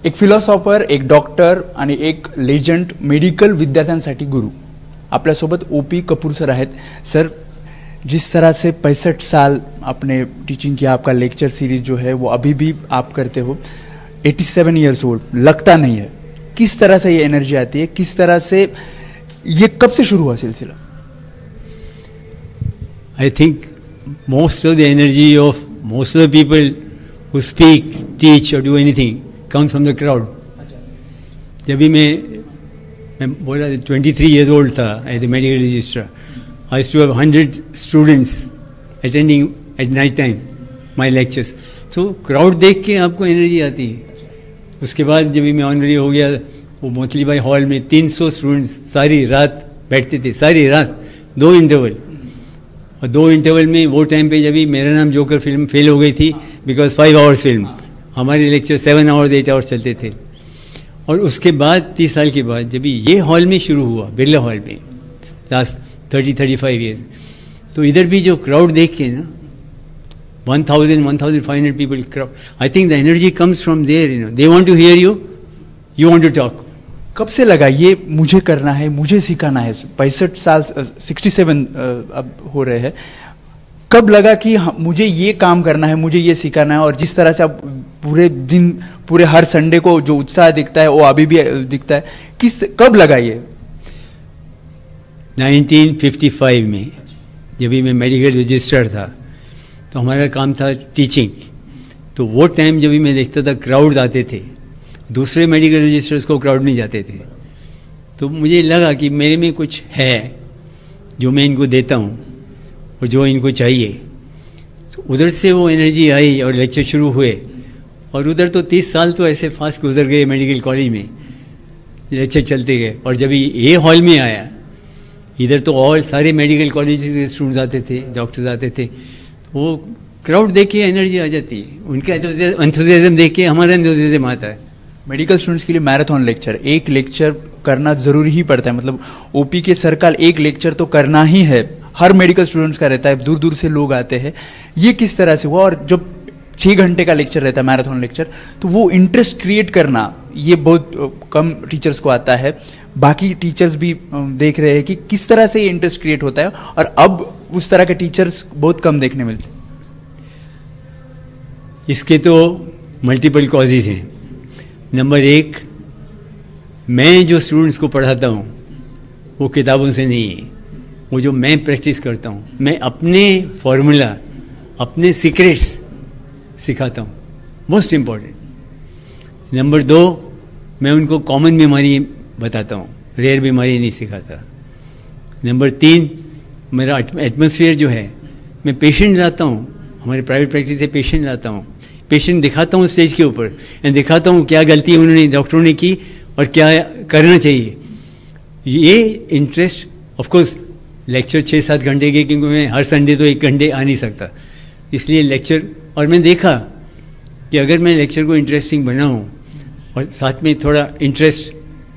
एक फिलॉसॉफर, एक डॉक्टर आणि एक लेजंड मेडिकल विद्यार्थ्यांसाठी गुरु आपल्यासोबत ओपी कपूर सर आहेत. सर, जिस तरह से 65 साल आपने टीचिंग किया, आपका लेक्चर सीरीज जो है वो अभी भी आप करते हो, 87 ईयर्स ओल्ड, लगता नहीं है. किस तरह से ये एनर्जी आती है, किस तरह से ये कब से शुरू हुआ सिलसिला? I think most of the energy of most of the people who speak, teach or do anything comes from the crowd. जब भी मैं बोला 23 years old था as a medical registrar, I used to have 100 students attending at night time my lectures. So crowd देख के आपको energy आती है. उसके बाद जब भी मैं ऑनरी हो गया, वो मोतली भाई हॉल में 300 स्टूडेंट्स सारी रात बैठते थे, सारी रात 2 इंटरवल. और 2 इंटरवल में वो टाइम पे जब भी मेरा नाम जोकर फिल्म फेल हो गई थी, बिकॉज 5 आवर्स फिल्म, हमारे लेक्चर 7 आवर्स 8 आवर्स चलते थे. और उसके बाद 30 साल के बाद जब ये हॉल में शुरू हुआ, बिरला हॉल में, लास्ट 30-35 ईयर्स, तो इधर भी जो क्राउड देख के ना 1,500 people crowd, I think the energy comes from there. You know, they want to hear you, you want to talk. कब से लगा ये मुझे करना है, मुझे सिखाना है? 65 साल 67 अब हो रहे हैं. कब लगा कि मुझे ये काम करना है, मुझे ये सिखाना है? और जिस तरह से अब पूरे दिन, पूरे हर संडे को जो उत्साह दिखता है वो अभी भी दिखता है, कब लगा ये? 1955 में जब भी मैं मेडिकल रजिस्ट्रार था, तो हमारा काम था टीचिंग. तो वो टाइम जब भी मैं देखता था क्राउड आते थे, दूसरे मेडिकल रजिस्टर्स को क्राउड नहीं जाते थे, तो मुझे लगा कि मेरे में कुछ है जो मैं इनको देता हूँ और जो इनको चाहिए. तो उधर से वो एनर्जी आई और लेक्चर शुरू हुए. और उधर तो 30 साल तो ऐसे फास्ट गुजर गए मेडिकल कॉलेज में, लेक्चर चलते गए. और जब ये हॉल में आया, इधर तो और सारे मेडिकल कॉलेज के स्टूडेंट्स आते थे, डॉक्टर्स आते थे. वो क्राउड देख के एनर्जी आ जाती है, उनका एंथुसियाज्म देख के हमारा एंथुसियाज्म आता है. मेडिकल स्टूडेंट्स के लिए मैराथन लेक्चर, एक लेक्चर करना जरूरी ही पड़ता है. मतलब ओपी के सर का एक लेक्चर तो करना ही है, हर मेडिकल स्टूडेंट्स का रहता है, दूर दूर से लोग आते हैं. ये किस तरह से हुआ? और जब 6 घंटे का लेक्चर रहता है, मैराथन लेक्चर, तो वो इंटरेस्ट क्रिएट करना ये बहुत कम टीचर्स को आता है. बाकी टीचर्स भी देख रहे हैं कि किस तरह से ये इंटरेस्ट क्रिएट होता है, और अब उस तरह के टीचर्स बहुत कम देखने मिलते हैं. इसके तो मल्टीपल कॉजेज हैं. नंबर 1, मैं जो स्टूडेंट्स को पढ़ाता हूँ वो किताबों से नहीं है, वो जो मैं प्रैक्टिस करता हूँ, मैं अपने फॉर्मूला, अपने सीक्रेट्स सिखाता हूँ, मोस्ट इम्पॉर्टेंट. नंबर 2, मैं उनको कॉमन बीमारी बताता हूँ, रेयर बीमारी नहीं सिखाता. नंबर 3, मेरा एटमॉस्फेयर जो है, मैं पेशेंट लाता हूँ, हमारे प्राइवेट प्रैक्टिस से पेशेंट लाता हूँ, पेशेंट दिखाता हूँ स्टेज के ऊपर, एंड दिखाता हूँ क्या गलती उन्होंने डॉक्टरों ने की और क्या करना चाहिए. ये इंटरेस्ट, ऑफ कोर्स लेक्चर 6-7 घंटे के, क्योंकि मैं हर संडे तो 1 घंटे आ नहीं सकता, इसलिए लेक्चर. और मैं देखा कि अगर मैं लेक्चर को इंटरेस्टिंग बनाऊँ और साथ में थोड़ा इंटरेस्ट,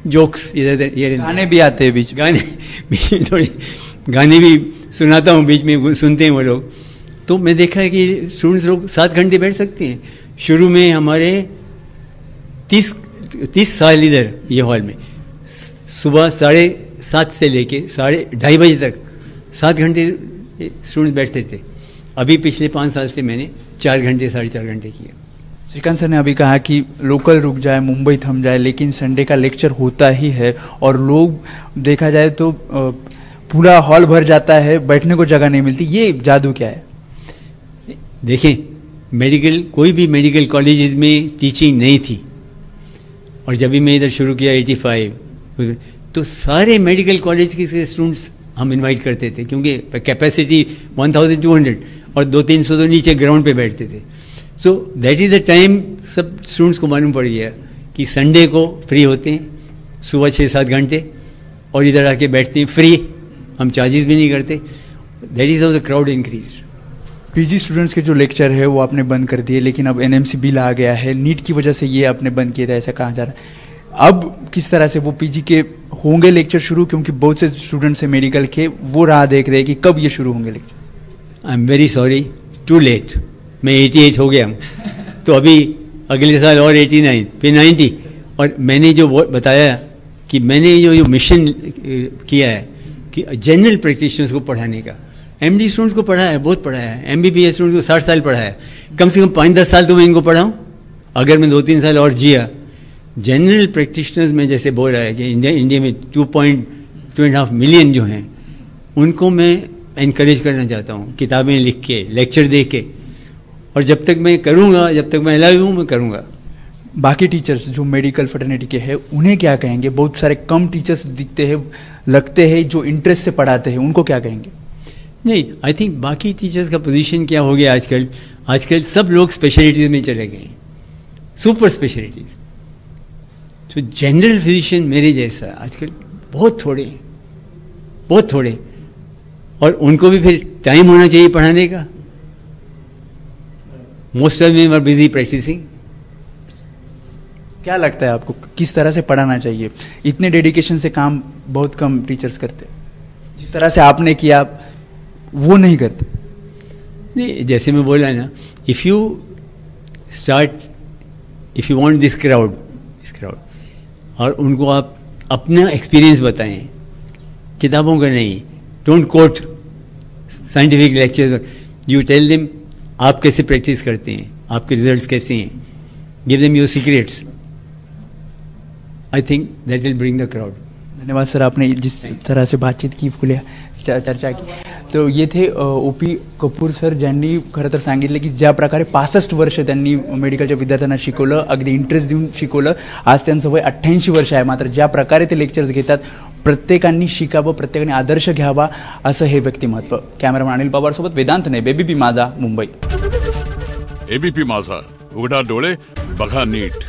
जोक्स इधर ये गाने भी आते हैं बीच में थोड़े गाने भी सुनाता हूँ बीच में, सुनते हैं वो लोग. तो मैं देखा है कि स्टूडेंट्स लोग 7 घंटे बैठ सकते हैं. शुरू में हमारे 30 साल इधर ये हॉल में सुबह 7:30 से लेके 2:30 बजे तक 7 घंटे स्टूडेंट्स बैठते थे. अभी पिछले 5 साल से मैंने 4 घंटे 4.5 घंटे किया. श्रीकांत सर ने अभी कहा कि लोकल रुक जाए, मुंबई थम जाए, लेकिन संडे का लेक्चर होता ही है. और लोग देखा जाए तो पूरा हॉल भर जाता है, बैठने को जगह नहीं मिलती. ये जादू क्या है? देखें, कोई भी मेडिकल कॉलेजेस में टीचिंग नहीं थी. और जब भी मैं इधर शुरू किया 85, तो सारे मेडिकल कॉलेज के स्टूडेंट्स हम इनवाइट करते थे, क्योंकि कैपेसिटी 1200 और 200-300 तो नीचे ग्राउंड पे बैठते थे. So that is the time सब स्टूडेंट्स को मालूम पड़ गया कि संडे को फ्री होते हैं, सुबह 6-7 घंटे, और इधर आके बैठते हैं फ्री, हम चार्जेस भी नहीं करते. That is how the crowd increase. PG students के जो लेक्चर है वो आपने बंद कर दिए, लेकिन अब एनएमसी बिल आ गया है, नीट की वजह से ये आपने बंद किया था, ऐसा कहा जा रहा है. अब किस तरह से वो पीजी के होंगे लेक्चर शुरू? क्योंकि बहुत से स्टूडेंट्स हैं मेडिकल के, वो राह देख रहे हैं कि कब ये शुरू होंगे lecture. I am very sorry, too late. मैं 88 हो गया, तो अभी अगले साल और 89, फिर 90। और मैंने जो बताया कि मैंने जो मिशन किया है कि जनरल प्रैक्टिशनर्स को पढ़ाने का, एमडी स्टूडेंट्स को पढ़ाया है, बहुत पढ़ाया है, एमबीबीएस स्टूडेंट्स को 60 साल पढ़ाया है, कम से कम 5-10 साल तो मैं इनको पढ़ाऊँ। अगर मैं 2-3 साल और जिया, जनरल प्रैक्टिशनर्स में जैसे बोल रहा है कि इंडिया में 2.5 मिलियन जो हैं, उनको मैं इनकरेज करना चाहता हूँ, किताबें लिख के, लेक्चर दे के। और जब तक मैं करूँगा, जब तक मैं अलाइव हूँ, मैं करूँगा। बाकी टीचर्स जो मेडिकल फर्टर्निटी के हैं उन्हें क्या कहेंगे? बहुत सारे कम टीचर्स दिखते हैं, लगते हैं जो इंटरेस्ट से पढ़ाते हैं, उनको क्या कहेंगे? नहीं, आई थिंक बाकी टीचर्स का पोजीशन क्या हो गया आजकल सब लोग स्पेशलिटीज में चले गए, सुपर स्पेशलिटीज। तो जनरल फिजिशियन मेरे जैसा आजकल बहुत थोड़े, और उनको भी फिर टाइम होना चाहिए पढ़ाने का। Most of them are busy practising. क्या लगता है आपको किस तरह से पढ़ाना चाहिए? इतने डेडिकेशन से काम बहुत कम टीचर्स करते, जिस तरह से आपने किया वो नहीं करते। नहीं, जैसे मैं बोला ना, if you want this crowd, और उनको आप अपना एक्सपीरियंस बताएं, किताबों का नहीं, don't quote scientific lectures, you tell them आप कैसे प्रैक्टिस करते हैं, आपके रिजल्ट्स कैसे हैं, give them your secrets. I think that will bring the crowd. धन्यवाद सर, आपने जिस तरह से बातचीत की, खुले चर्चा की। तो ये थे ओपी कपूर सर, ज्यांनी खरं तर सांगितलं की ज्या प्रकारे 65 वर्ष त्यांनी मेडिकलच्या विद्यार्थ्यांना शिकवलं, अगदी इंटरेस्ट देऊन शिकवलं. आज त्यांचं वय 88 वर्ष आहे, मात्र ज्या प्रकारे ते लेक्चर्स घेतात, प्रत्येकांनी शिकावं, प्रत्येकाने आदर्श घ्यावा, असं हे व्यक्तिमत्व. कॅमेरामॅन अनिल पवार सोबत वेदांत ने, एबीपी माझा, मुंबई. एबीपी माझा, उघडा डोळे बघा नीट.